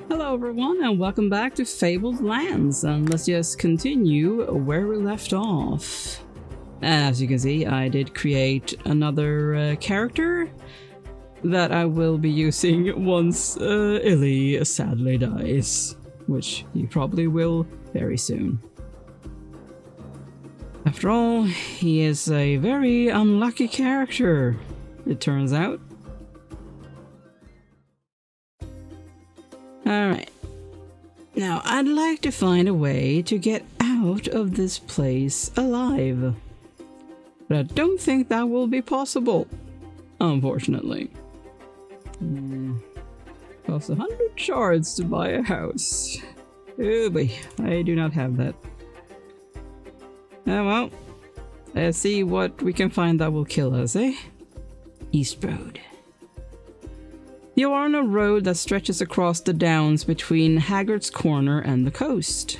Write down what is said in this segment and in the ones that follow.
Hello everyone and welcome back to Fabled Lands, and let's just continue where we left off. As you can see, I did create another character that I will be using once Illy sadly dies, which he probably will very soon. After all, he is a very unlucky character, it turns out. Alright. Now, I'd like to find a way to get out of this place alive. But I don't think that will be possible, unfortunately. Costs 100 shards to buy a house. Oh boy, I do not have that. Oh well, let's see what we can find that will kill us, eh? East Road. You are on a road that stretches across the downs between Haggart's Corner and the coast.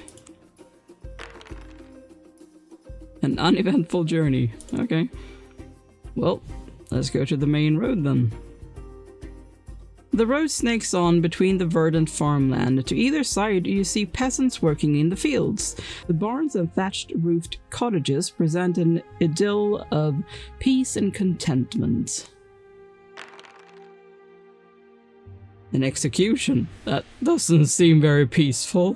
An uneventful journey. Okay. Well, let's go to the main road then. The road snakes on between the verdant farmland. To either side you see peasants working in the fields. The barns and thatched-roofed cottages present an idyll of peace and contentment. An execution? That doesn't seem very peaceful.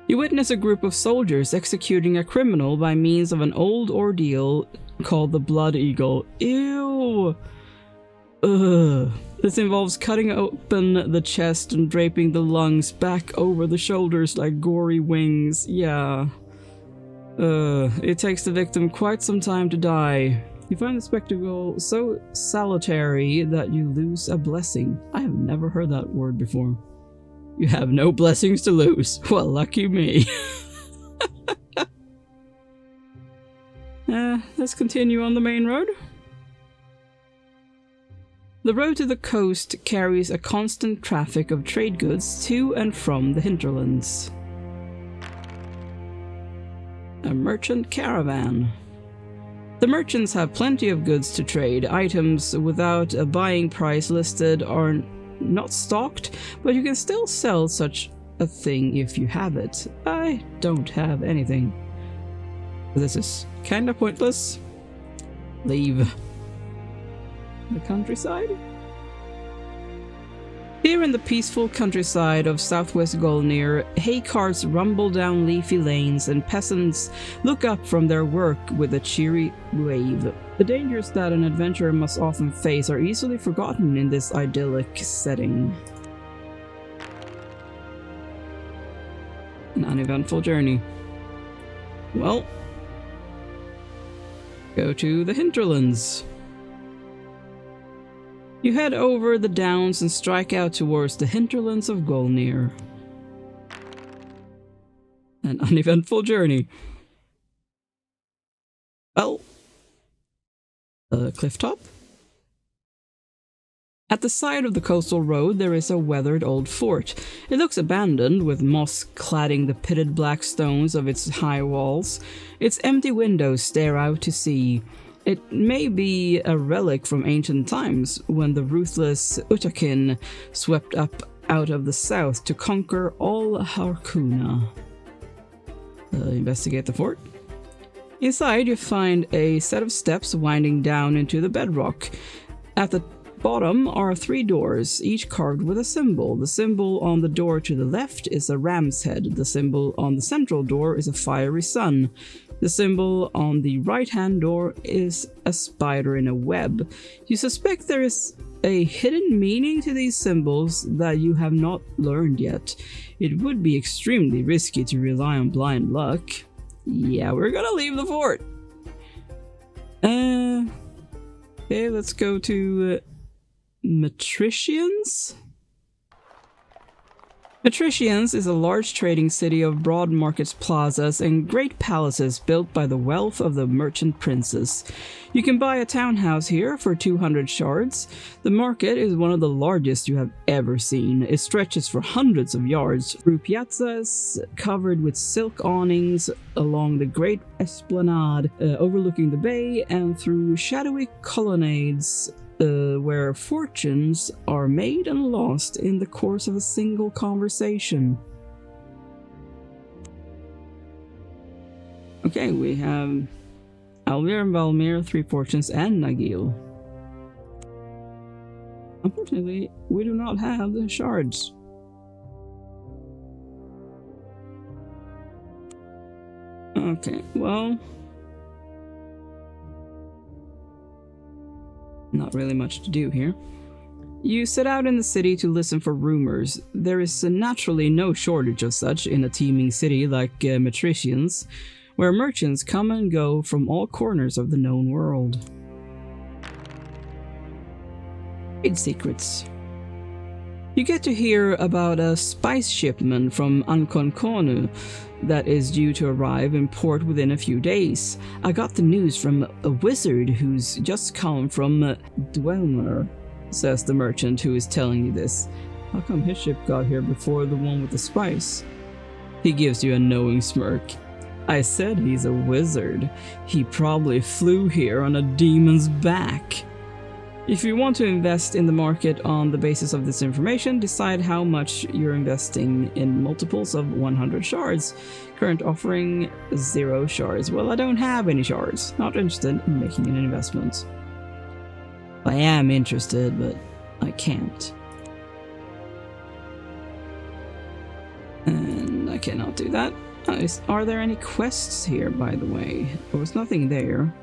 You witness a group of soldiers executing a criminal by means of an old ordeal called the Blood Eagle. Ew! Ugh. This involves cutting open the chest and draping the lungs back over the shoulders like gory wings. Yeah. It takes the victim quite some time to die. You find the spectacle so salutary that you lose a blessing. I have never heard that word before. You have no blessings to lose. Well, lucky me. Let's continue on the main road. The road to the coast carries a constant traffic of trade goods to and from the hinterlands. A merchant caravan. The merchants have plenty of goods to trade. Items without a buying price listed are not stocked, but you can still sell such a thing if you have it. I don't have anything. This is kinda pointless. Leave. The countryside? Here in the peaceful countryside of southwest Golnir, hay carts rumble down leafy lanes and peasants look up from their work with a cheery wave. The dangers that an adventurer must often face are easily forgotten in this idyllic setting. An uneventful journey. Well, go to the hinterlands. You head over the downs and strike out towards the hinterlands of Golnir. An uneventful journey. Well, a cliff top? At the side of the coastal road there is a weathered old fort. It looks abandoned, with moss cladding the pitted black stones of its high walls. Its empty windows stare out to sea. It may be a relic from ancient times, when the ruthless Utakin swept up out of the south to conquer all Harkuna. Investigate the fort. Inside you find a set of steps winding down into the bedrock. At the bottom are 3 doors, each carved with a symbol. The symbol on the door to the left is a ram's head. The symbol on the central door is a fiery sun. The symbol on the right-hand door is a spider in a web. You suspect there is a hidden meaning to these symbols that you have not learned yet. It would be extremely risky to rely on blind luck. Yeah, we're gonna leave the fort. Okay, let's go to Matricians? Matricians is a large trading city of broad markets, plazas, and great palaces built by the wealth of the merchant princes. You can buy a townhouse here for 200 shards. The market is one of the largest you have ever seen. It stretches for hundreds of yards, through piazzas covered with silk awnings along the great esplanade overlooking the bay, and through shadowy colonnades where fortunes are made and lost in the course of a single conversation. Okay, we have Alvir and Valmir, 3 fortunes, and Nagil. Unfortunately, we do not have the shards. Okay, well, not really much to do here. You set out in the city to listen for rumors. There is naturally no shortage of such in a teeming city like Matricians, where merchants come and go from all corners of the known world. Trade secrets. You get to hear about a spice shipment from Ankonkonu that is due to arrive in port within a few days. I got the news from a wizard who's just come from Dwemer, says the merchant who is telling you this. How come his ship got here before the one with the spice? He gives you a knowing smirk. I said he's a wizard. He probably flew here on a demon's back. If you want to invest in the market on the basis of this information, decide how much you're investing in multiples of 100 shards. Current offering 0 shards. Well, I don't have any shards. Not interested in making an investment. I am interested, but I can't. And I cannot do that. Are there any quests here, by the way? There was nothing there.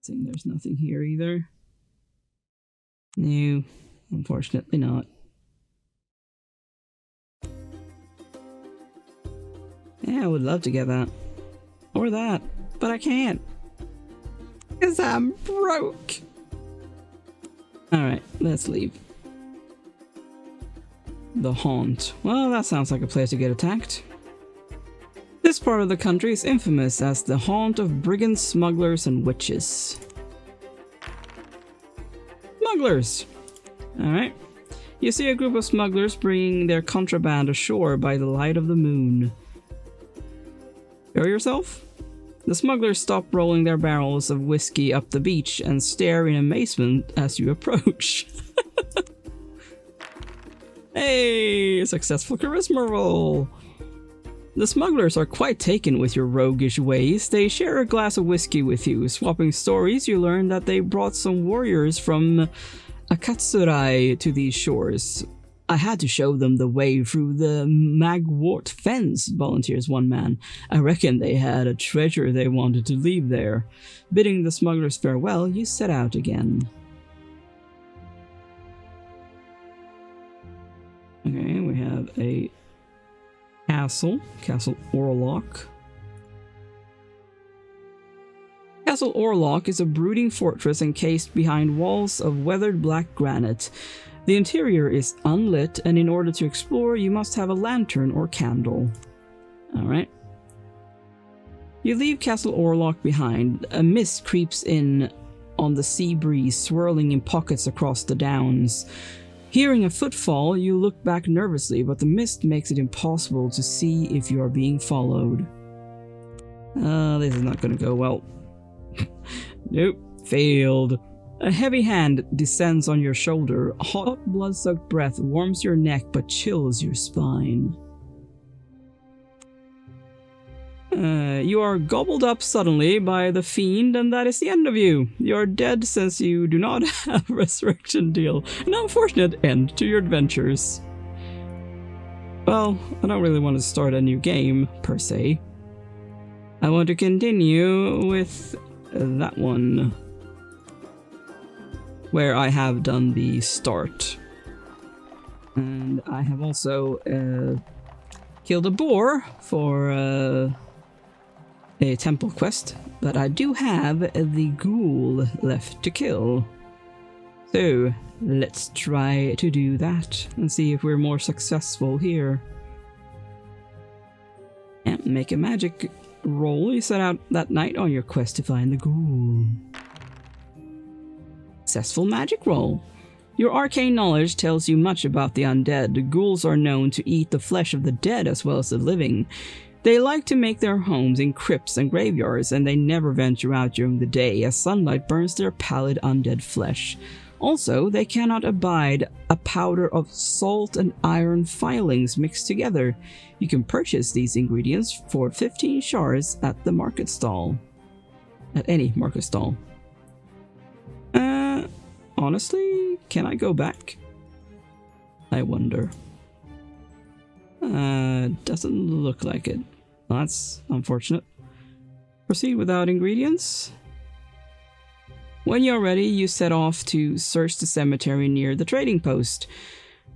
There's nothing here either. No, unfortunately not. Yeah, I would love to get that. Or that, but I can't. Because I'm broke. Alright, let's leave. The Haunt. Well, that sounds like a place to get attacked. This part of the country is infamous as the haunt of brigands, smugglers, and witches. Smugglers! Alright. You see a group of smugglers bringing their contraband ashore by the light of the moon. Show yourself? The smugglers stop rolling their barrels of whiskey up the beach and stare in amazement as you approach. Hey! Successful charisma roll! The smugglers are quite taken with your roguish ways. They share a glass of whiskey with you. Swapping stories, you learn that they brought some warriors from Akatsurai to these shores. I had to show them the way through the Magwort fence, volunteers one man. I reckon they had a treasure they wanted to leave there. Bidding the smugglers farewell, you set out again. Okay, we have a Castle Orlok. Castle Orlok is a brooding fortress encased behind walls of weathered black granite. The interior is unlit, and in order to explore, you must have a lantern or candle. Alright. You leave Castle Orlok behind. A mist creeps in on the sea breeze, swirling in pockets across the downs. Hearing a footfall, you look back nervously, but the mist makes it impossible to see if you are being followed. This is not going to go well. Nope, failed. A heavy hand descends on your shoulder. Hot, blood-soaked breath warms your neck but chills your spine. You are gobbled up suddenly by the fiend, and that is the end of you. You are dead since you do not have a resurrection deal. An unfortunate end to your adventures. Well, I don't really want to start a new game, per se. I want to continue with that one, where I have done the start. And I have also killed a boar for a temple quest, but I do have the ghoul left to kill. So let's try to do that and see if we're more successful here. And make a magic roll. You set out that night on your quest to find the ghoul. Successful magic roll. Your arcane knowledge tells you much about the undead. The ghouls are known to eat the flesh of the dead as well as the living. They like to make their homes in crypts and graveyards, and they never venture out during the day as sunlight burns their pallid undead flesh. Also, they cannot abide a powder of salt and iron filings mixed together. You can purchase these ingredients for 15 shards at the market stall. At any market stall. Honestly, can I go back? I wonder. Doesn't look like it. That's unfortunate. Proceed without ingredients. When you're ready, you set off to search the cemetery near the trading post.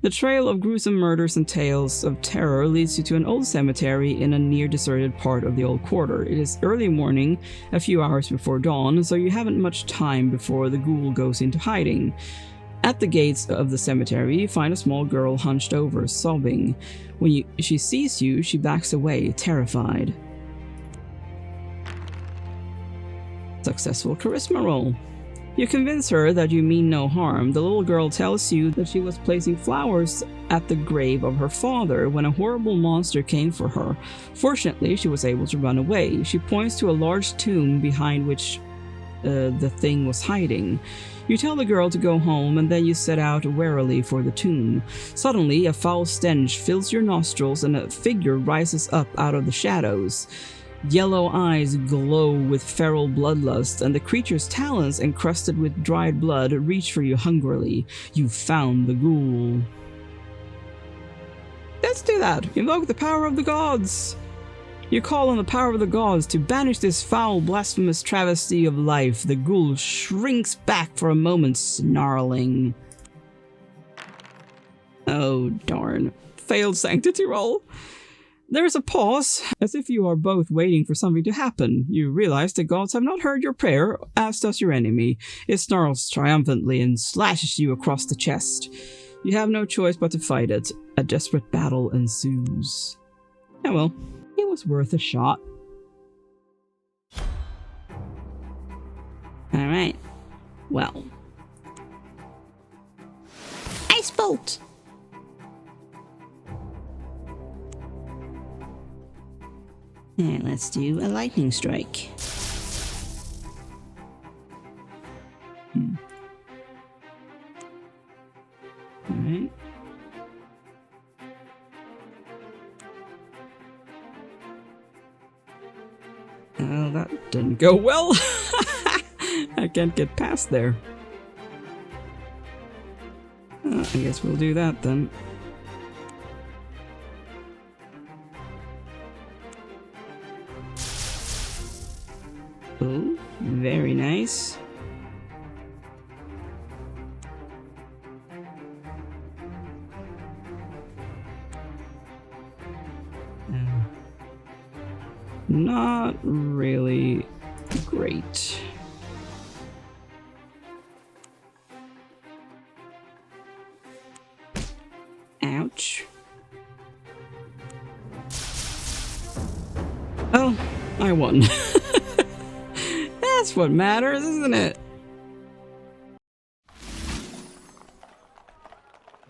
The trail of gruesome murders and tales of terror leads you to an old cemetery in a near-deserted part of the old quarter. It is early morning, a few hours before dawn, so you haven't much time before the ghoul goes into hiding. At the gates of the cemetery, you find a small girl hunched over, sobbing. When she sees you, she backs away, terrified. Successful charisma roll. You convince her that you mean no harm. The little girl tells you that she was placing flowers at the grave of her father when a horrible monster came for her. Fortunately, she was able to run away. She points to a large tomb behind which the thing was hiding. You tell the girl to go home, and then you set out warily for the tomb. Suddenly, a foul stench fills your nostrils and a figure rises up out of the shadows. Yellow eyes glow with feral bloodlust, and the creature's talons, encrusted with dried blood, reach for you hungrily. You've found the ghoul. Let's do that! Invoke the power of the gods! You call on the power of the gods to banish this foul, blasphemous travesty of life. The ghoul shrinks back for a moment, snarling. Oh, darn. Failed sanctity roll. There is a pause, as if you are both waiting for something to happen. You realize the gods have not heard your prayer, as does your enemy. It snarls triumphantly and slashes you across the chest. You have no choice but to fight it. A desperate battle ensues. Yeah, well, it was worth a shot. Alright. Well. Ice bolt! And let's do a lightning strike. Alright. Oh, that didn't go well. I can't get past there. I guess we'll do that then. Oh, very nice. Not really great. Ouch. Oh, I won. That's what matters, isn't it?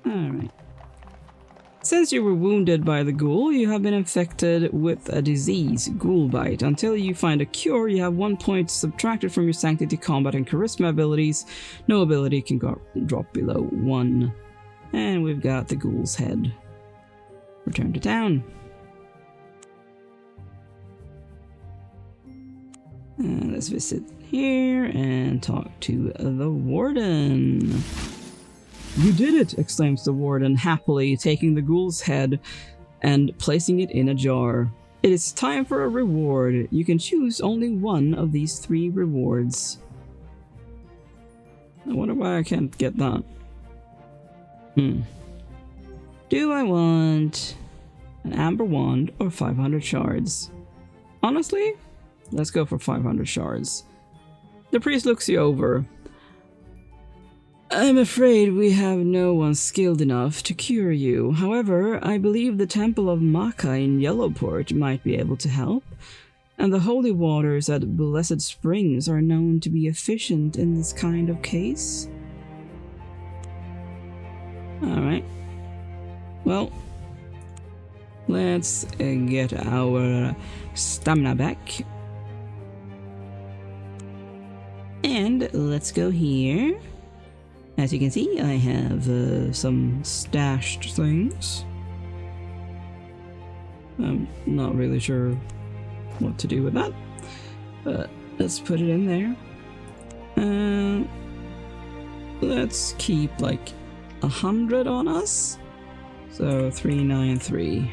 Alright. Since you were wounded by the ghoul, you have been infected with a disease, ghoul bite. Until you find a cure, you have 1 point subtracted from your sanctity, combat, and charisma abilities. No ability can drop below 1. And we've got the ghoul's head. Return to town. Let's visit here and talk to the warden. You did it! Exclaims the warden happily, taking the ghoul's head and placing it in a jar. It is time for a reward. You can choose only one of these 3 rewards. I wonder why I can't get that. Do I want an amber wand or 500 shards? Honestly, let's go for 500 shards. The priest looks you over. I'm afraid we have no one skilled enough to cure you. However, I believe the Temple of Maka in Yellowport might be able to help, and the holy waters at Blessed Springs are known to be efficient in this kind of case. Alright. Well, Let's get our stamina back. And let's go here. As you can see, I have some stashed things. I'm not really sure what to do with that, but let's put it in there. Let's keep like 100 on us. So 393.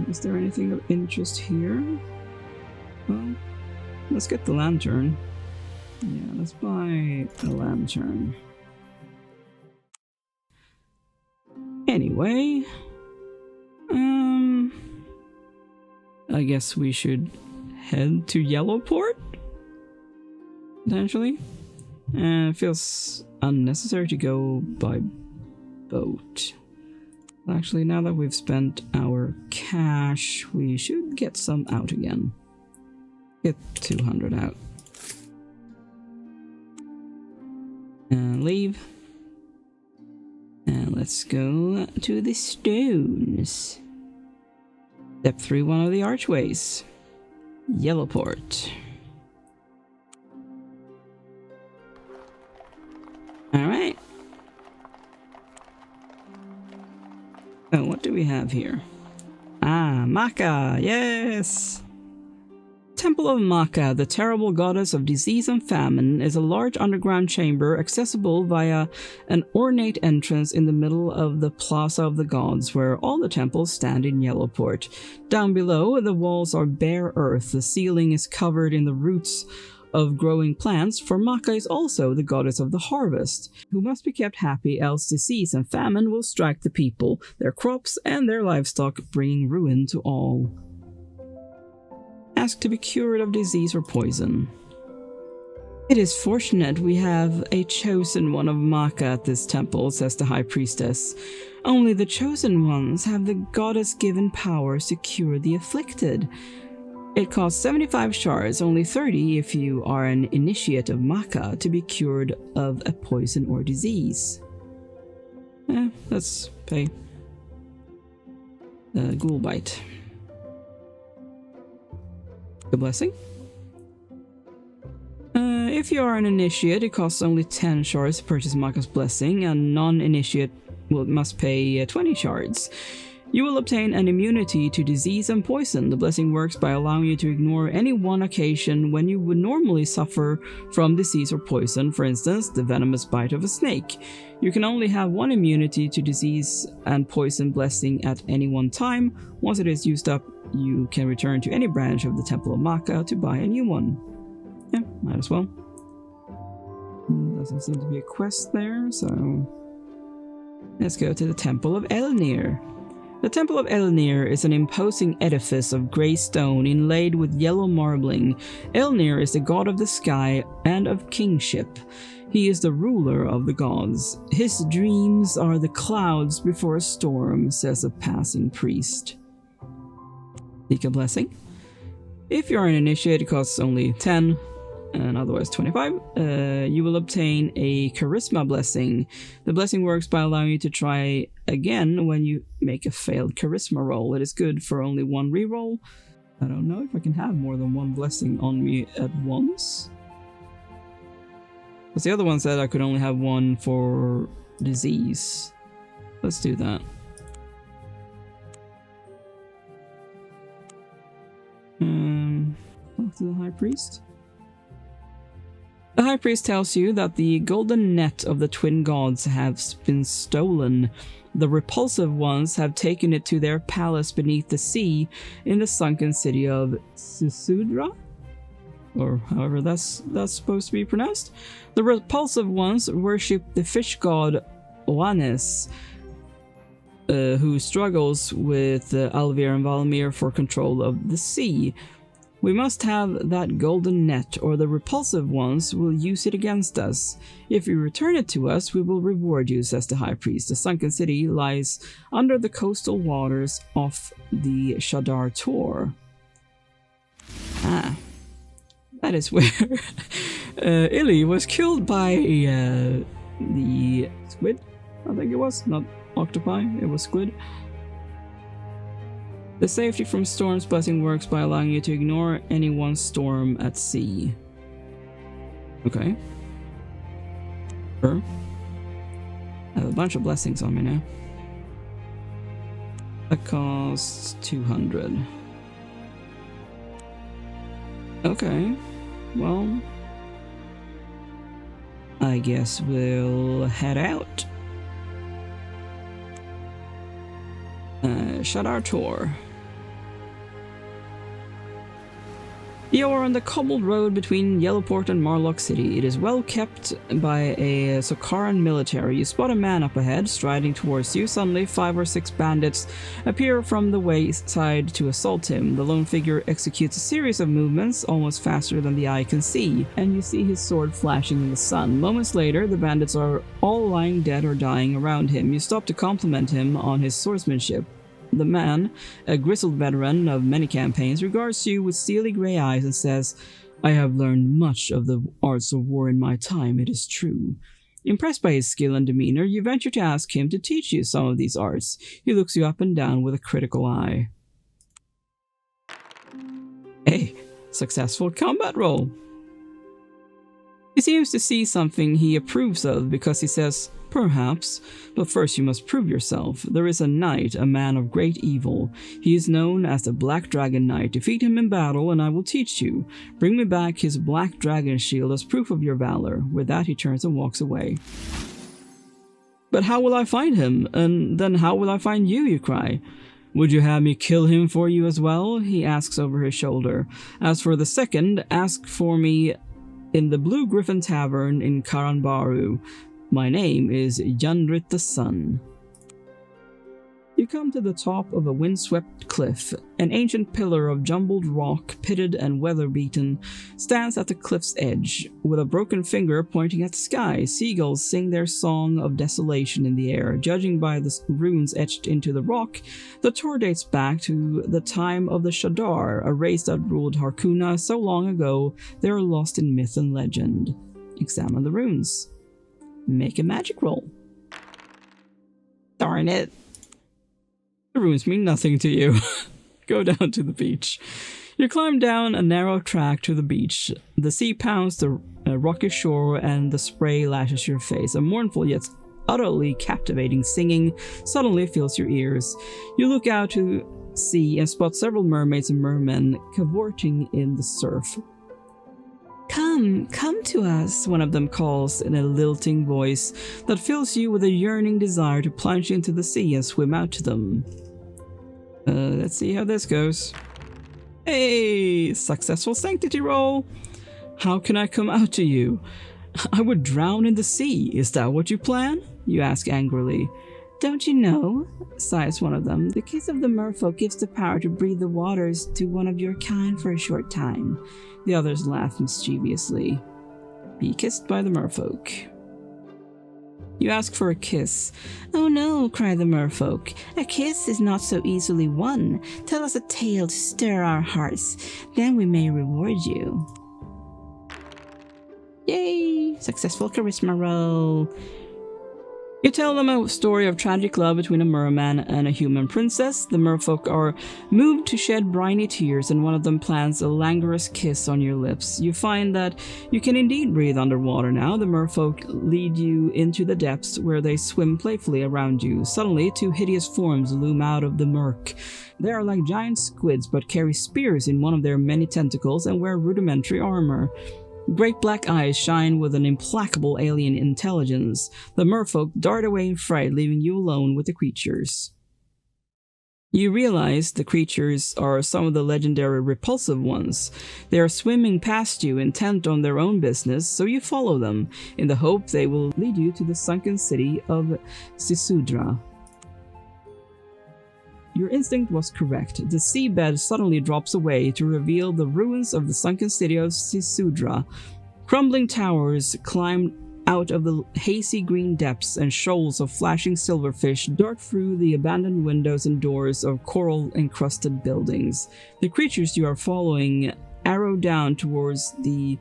Is there anything of interest here? Well, let's get the lantern. Yeah, let's buy a lantern. Anyway, I guess we should head to Yellowport? Potentially? It feels unnecessary to go by boat. Actually, now that we've spent our cash, we should get some out again. Get 200 out. And leave. And let's go to the stones. Step through one of the archways. Yellowport. Alright. Oh, what do we have here? Ah, Maka! Yes! Temple of Maka, the terrible goddess of disease and famine, is a large underground chamber accessible via an ornate entrance in the middle of the Plaza of the Gods, where all the temples stand in Yellowport. Down below, the walls are bare earth, the ceiling is covered in the roots of growing plants, for Maka is also the goddess of the harvest, who must be kept happy, else disease and famine will strike the people, their crops, and their livestock, bringing ruin to all. Ask to be cured of disease or poison. It is fortunate we have a chosen one of Maka at this temple, says the high priestess. Only the chosen ones have the goddess-given powers to cure the afflicted. It costs 75 shards, only 30 if you are an initiate of Maka, to be cured of a poison or disease. Let's pay. Ghoul bite. The blessing. If you are an initiate, it costs only 10 shards to purchase Maka's blessing, and non-initiate must pay 20 shards. You will obtain an immunity to disease and poison. The blessing works by allowing you to ignore any one occasion when you would normally suffer from disease or poison, for instance, the venomous bite of a snake. You can only have one immunity to disease and poison blessing at any one time. Once it is used up, you can return to any branch of the Temple of Maka to buy a new one. Yeah, might as well. Doesn't seem to be a quest there, so let's go to the Temple of Elnir. The Temple of Elnir is an imposing edifice of grey stone inlaid with yellow marbling. Elnir is the god of the sky and of kingship. He is the ruler of the gods. His dreams are the clouds before a storm, says a passing priest. Seek a blessing. If you are an initiate, it costs only 10, and otherwise 25. You will obtain a charisma blessing. The blessing works by allowing you to try again when you make a failed charisma roll. It is good for only one reroll. I don't know if I can have more than one blessing on me at once. Because the other one said I could only have one for disease. Let's do that. Talk to the High Priest. The High Priest tells you that the golden net of the twin gods has been stolen. The repulsive ones have taken it to their palace beneath the sea in the sunken city of Susudra? Or however that's supposed to be pronounced. The repulsive ones worship the fish god Oannes, who struggles with Alvir and Valmir for control of the sea. We must have that golden net, or the repulsive ones will use it against us. If you return it to us, we will reward you, says the High Priest. The sunken city lies under the coastal waters off the Shadar Tor. Ah, that is where Illy was killed by the squid, I think it was. Not octopi, it was squid. The safety from storms blessing works by allowing you to ignore any one storm at sea. Okay. Sure. I have a bunch of blessings on me now. That costs 200. Okay. Well, I guess we'll head out. Shut our tour. You are on the cobbled road between Yellowport and Marlock City. It is well kept by a Sokaran military. You spot a man up ahead, striding towards you. Suddenly, 5 or 6 bandits appear from the wayside to assault him. The lone figure executes a series of movements, almost faster than the eye can see, and you see his sword flashing in the sun. Moments later, the bandits are all lying dead or dying around him. You stop to compliment him on his swordsmanship. The man, a grizzled veteran of many campaigns, regards you with steely grey eyes and says, "I have learned much of the arts of war in my time, it is true." Impressed by his skill and demeanor, you venture to ask him to teach you some of these arts. He looks you up and down with a critical eye. A successful combat roll. He seems to see something he approves of because he says, "Perhaps, but first you must prove yourself. There is a knight, a man of great evil. He is known as the Black Dragon Knight. Defeat him in battle and I will teach you. Bring me back his black dragon shield as proof of your valor." With that he turns and walks away. "But how will I find him? And then how will I find you?" you cry. "Would you have me kill him for you as well?" he asks over his shoulder. "As for the second, ask for me in the Blue Griffin Tavern in Karanbaru. My name is Yundrit the Sun." You come to the top of a windswept cliff. An ancient pillar of jumbled rock, pitted and weather-beaten, stands at the cliff's edge, with a broken finger pointing at the sky. Seagulls sing their song of desolation in the air. Judging by the runes etched into the rock, the tour dates back to the time of the Shadar, a race that ruled Harkuna so long ago they are lost in myth and legend. Examine the runes. Make a magic roll. Darn it. The runes mean nothing to you. Go down to the beach. You climb down a narrow track to the beach. The sea pounds the rocky shore and the spray lashes your face. A mournful yet utterly captivating singing suddenly fills your ears. You look out to sea and spot several mermaids and mermen cavorting in the surf. Come to us," one of them calls in a lilting voice that fills you with a yearning desire to plunge into the sea and swim out to them. Let's see how this goes. Hey! Successful sanctity roll! "How can I come out to you? I would drown in the sea. Is that what you plan?" you ask angrily. "Don't you know?" sighs one of them. "The kiss of the merfolk gives the power to breathe the waters to one of your kind for a short time." The others laugh mischievously. Be kissed by the merfolk. You ask for a kiss. "Oh no," cry the merfolk. "A kiss is not so easily won. Tell us a tale to stir our hearts. Then we may reward you." Yay! Successful charisma roll. You tell them a story of tragic love between a merman and a human princess. The merfolk are moved to shed briny tears, and one of them plants a languorous kiss on your lips. You find that you can indeed breathe underwater now. The merfolk lead you into the depths, where they swim playfully around you. Suddenly, 2 hideous forms loom out of the murk. They are like giant squids, but carry spears in one of their many tentacles and wear rudimentary armor. Great black eyes shine with an implacable alien intelligence. The merfolk dart away in fright, leaving you alone with the creatures. You realize the creatures are some of the legendary repulsive ones. They are swimming past you, intent on their own business, so you follow them, in the hope they will lead you to the sunken city of Sisudra. Your instinct was correct. The seabed suddenly drops away to reveal the ruins of the sunken city of Sisudra. Crumbling towers climb out of the hazy green depths, and shoals of flashing silverfish dart through the abandoned windows and doors of coral-encrusted buildings. The creatures you are following arrow down towards the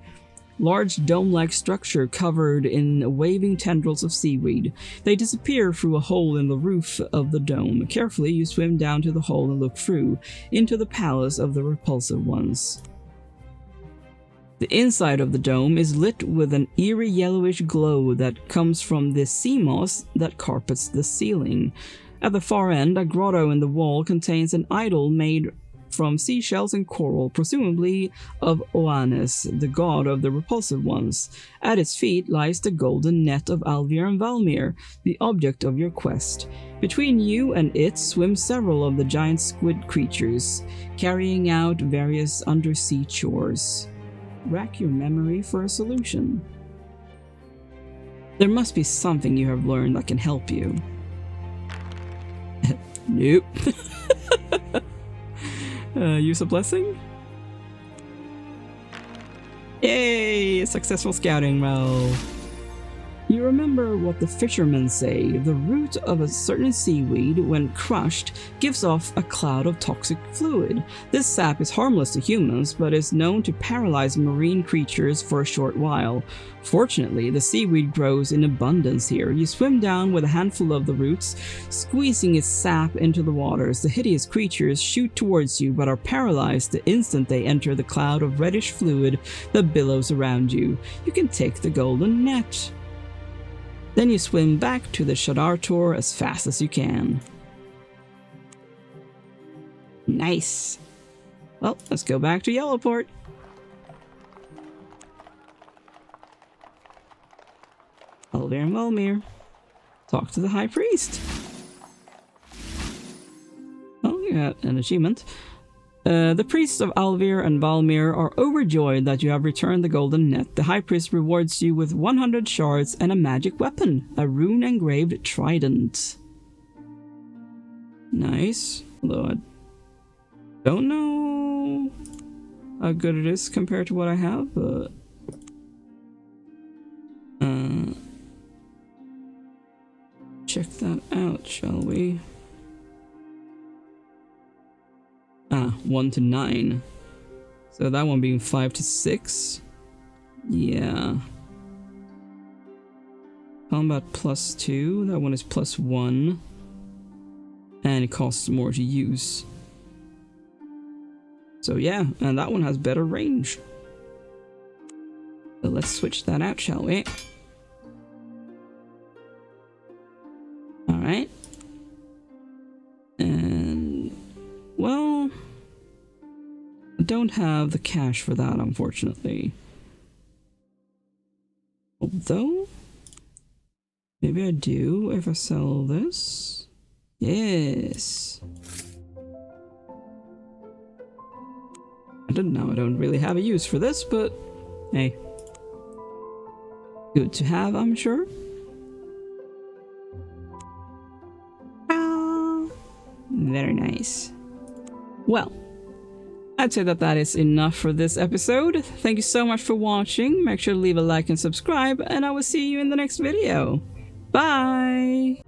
large dome-like structure covered in waving tendrils of seaweed. They disappear through a hole in the roof of the dome. Carefully, you swim down to the hole and look through, into the palace of the repulsive ones. The inside of the dome is lit with an eerie yellowish glow that comes from the sea moss that carpets the ceiling. At the far end, a grotto in the wall contains an idol made from seashells and coral, presumably of Oannes, the god of the repulsive ones. At its feet lies the golden net of Alvir and Valmir, the object of your quest. Between you and it swim several of the giant squid creatures, carrying out various undersea chores. Rack your memory for a solution. There must be something you have learned that can help you. Nope. Use a blessing? Yay! A successful scouting roll. You remember what the fishermen say: the root of a certain seaweed, when crushed, gives off a cloud of toxic fluid. This sap is harmless to humans, but is known to paralyze marine creatures for a short while. Fortunately, the seaweed grows in abundance here. You swim down with a handful of the roots, squeezing its sap into the waters. The hideous creatures shoot towards you, but are paralyzed the instant they enter the cloud of reddish fluid that billows around you. You can take the golden net. Then you swim back to the Shadar Tor as fast as you can. Nice. Well, let's go back to Yellowport. Alvir and Valmir. Talk to the High Priest. Oh, you got an achievement. The priests of Alvir and Valmir are overjoyed that you have returned the golden net. The High Priest rewards you with 100 shards and a magic weapon, a rune-engraved trident. Nice. Although I don't know how good it is compared to what I have, but... check that out, shall we? 1 to 9. So that one being 5 to 6. Yeah. Combat +2. That one is +1. And it costs more to use. So yeah, and that one has better range. So let's switch that out, shall we? Alright. And... well... I don't have the cash for that, unfortunately. Although, maybe I do if I sell this. Yes. I don't really have a use for this, but hey. Good to have, I'm sure. Very nice. Well, I'd say that is enough for this episode. Thank you so much for watching. Make sure to leave a like and subscribe, and I will see you in the next video. Bye!